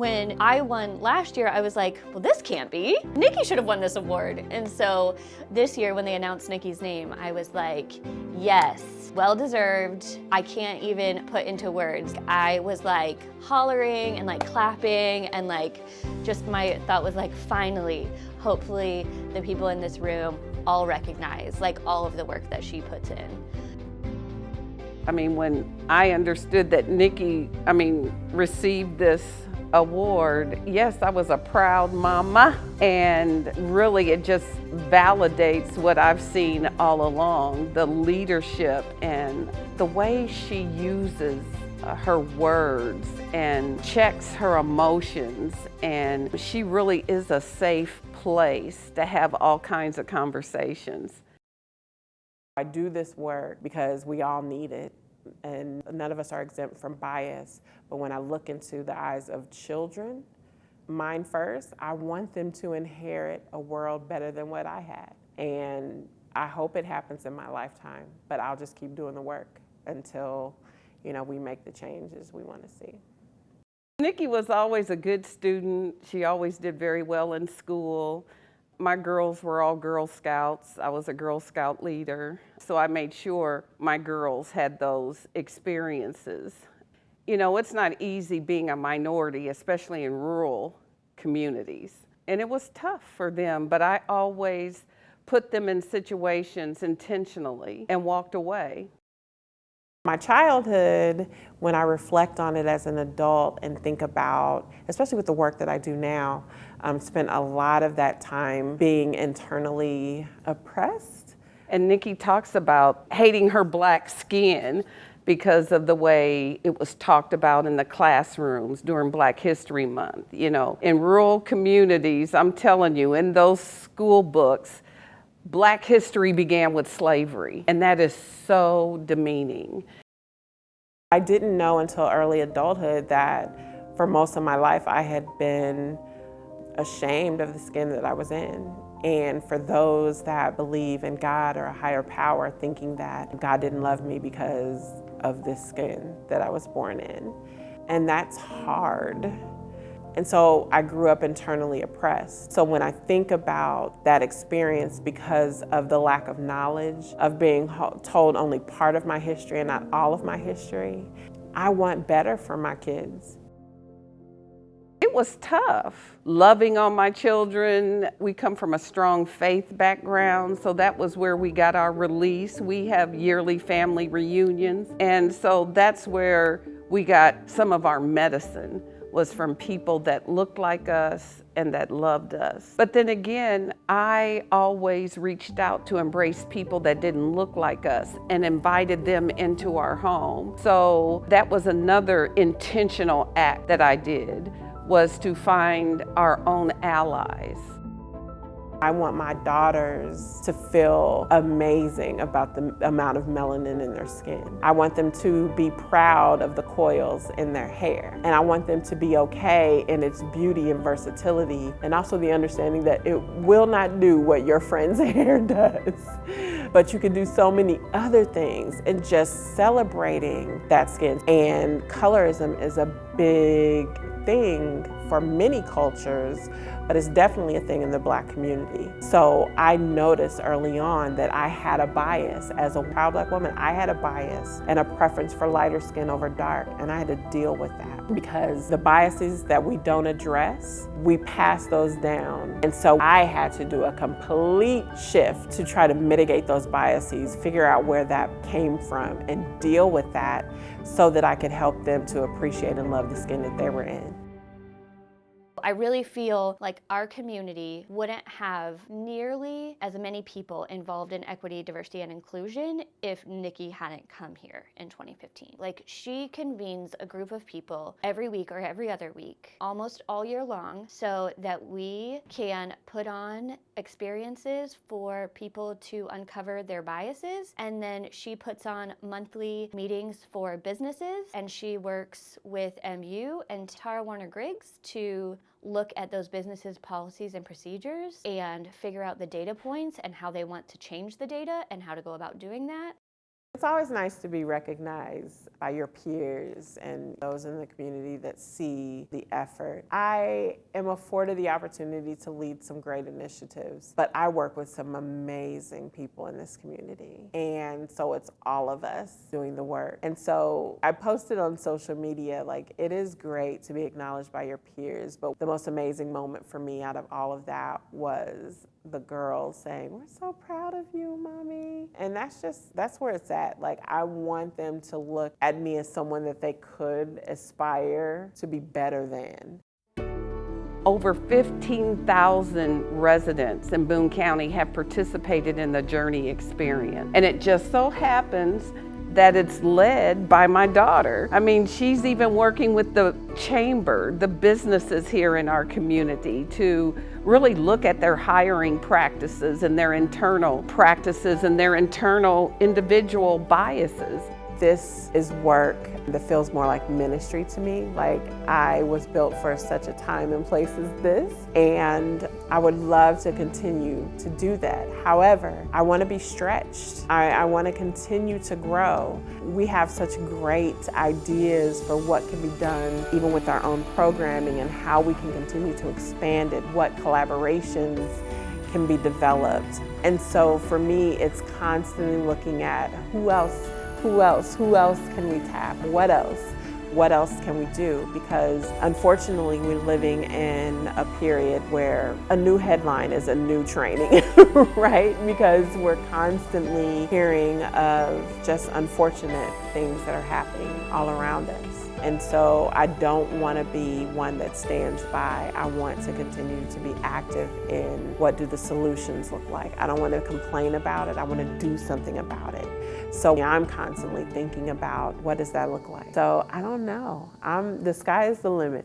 When I won last year, I was like, well, this can't be. Nikki should have won this award. And so this year when they announced Nikki's name, I was like, yes, well deserved. I can't even put into words. I was like hollering and like clapping and like just my thought was like, finally, hopefully the people in this room all recognize like all of the work that she puts in. I mean, when I understood that Nikki, received this award, yes, I was a proud mama, and really it just validates what I've seen all along, the leadership and the way she uses her words and checks her emotions, and she really is a safe place to have all kinds of conversations. I do this work because we all need it, and none of us are exempt from bias. But when I look into the eyes of children, mine first, I want them to inherit a world better than what I had. And I hope it happens in my lifetime, but I'll just keep doing the work until, we make the changes we want to see. Nikki was always a good student. She always did very well in school. My girls were all Girl Scouts. I was a Girl Scout leader. So I made sure my girls had those experiences. It's not easy being a minority, especially in rural communities. And it was tough for them, but I always put them in situations intentionally and walked away. My childhood, when I reflect on it as an adult and think about, especially with the work that I do now, spent a lot of that time being internally oppressed. And Nikki talks about hating her black skin because of the way it was talked about in the classrooms during Black History Month. In rural communities, I'm telling you, in those school books, Black history began with slavery, and that is so demeaning. I didn't know until early adulthood that for most of my life I had been ashamed of the skin that I was in. And for those that believe in God or a higher power, thinking that God didn't love me because of this skin that I was born in. And that's hard. And so I grew up internally oppressed. So when I think about that experience, because of the lack of knowledge, of being told only part of my history and not all of my history, I want better for my kids. It was tough, loving on my children. We come from a strong faith background, so that was where we got our release. We have yearly family reunions, and so that's where we got some of our medicine, was from people that looked like us and that loved us. But then again, I always reached out to embrace people that didn't look like us and invited them into our home. So that was another intentional act that I did, was to find our own allies. I want my daughters to feel amazing about the amount of melanin in their skin. I want them to be proud of the coils in their hair. And I want them to be okay in its beauty and versatility, and also the understanding that it will not do what your friend's hair does. But you can do so many other things, and just celebrating that skin. And colorism is a big thing for many cultures, but it's definitely a thing in the Black community. So I noticed early on that I had a bias. As a proud Black woman, I had a bias and a preference for lighter skin over dark, and I had to deal with that because the biases that we don't address, we pass those down. And so I had to do a complete shift to try to mitigate those biases, figure out where that came from, and deal with that so that I could help them to appreciate and love the skin that they were in. I really feel like our community wouldn't have nearly as many people involved in equity, diversity, and inclusion if Nikki hadn't come here in 2015. Like, she convenes a group of people every week or every other week, almost all year long, so that we can put on experiences for people to uncover their biases. And then she puts on monthly meetings for businesses, and she works with MU and Tara Warner Griggs to look at those businesses' policies and procedures and figure out the data points and how they want to change the data and how to go about doing that. It's always nice to be recognized by your peers and those in the community that see the effort. I am afforded the opportunity to lead some great initiatives, but I work with some amazing people in this community. And so it's all of us doing the work. And so I posted on social media, like, it is great to be acknowledged by your peers, but the most amazing moment for me out of all of that was the girls saying, "We're so proud of you, Mommy." And that's where it's at. Like, I want them to look at me as someone that they could aspire to be better than. Over 15,000 residents in Boone County have participated in the Journey experience. And it just so happens that it's led by my daughter. I mean, she's even working with the chamber, the businesses here in our community, to really look at their hiring practices and their internal practices and their internal individual biases. This is work that feels more like ministry to me. Like, I was built for such a time and place as this, and I would love to continue to do that. However, I want to be stretched. I want to continue to grow. We have such great ideas for what can be done, even with our own programming, and how we can continue to expand it, what collaborations can be developed. And so for me, it's constantly looking at who else can we tap? What else can we do? Because unfortunately, we're living in a period where a new headline is a new training, right? Because we're constantly hearing of just unfortunate things that are happening all around us. And so I don't want to be one that stands by. I want to continue to be active in what do the solutions look like. I don't want to complain about it. I want to do something about it. So I'm constantly thinking about what does that look like. So I don't know. The sky is the limit.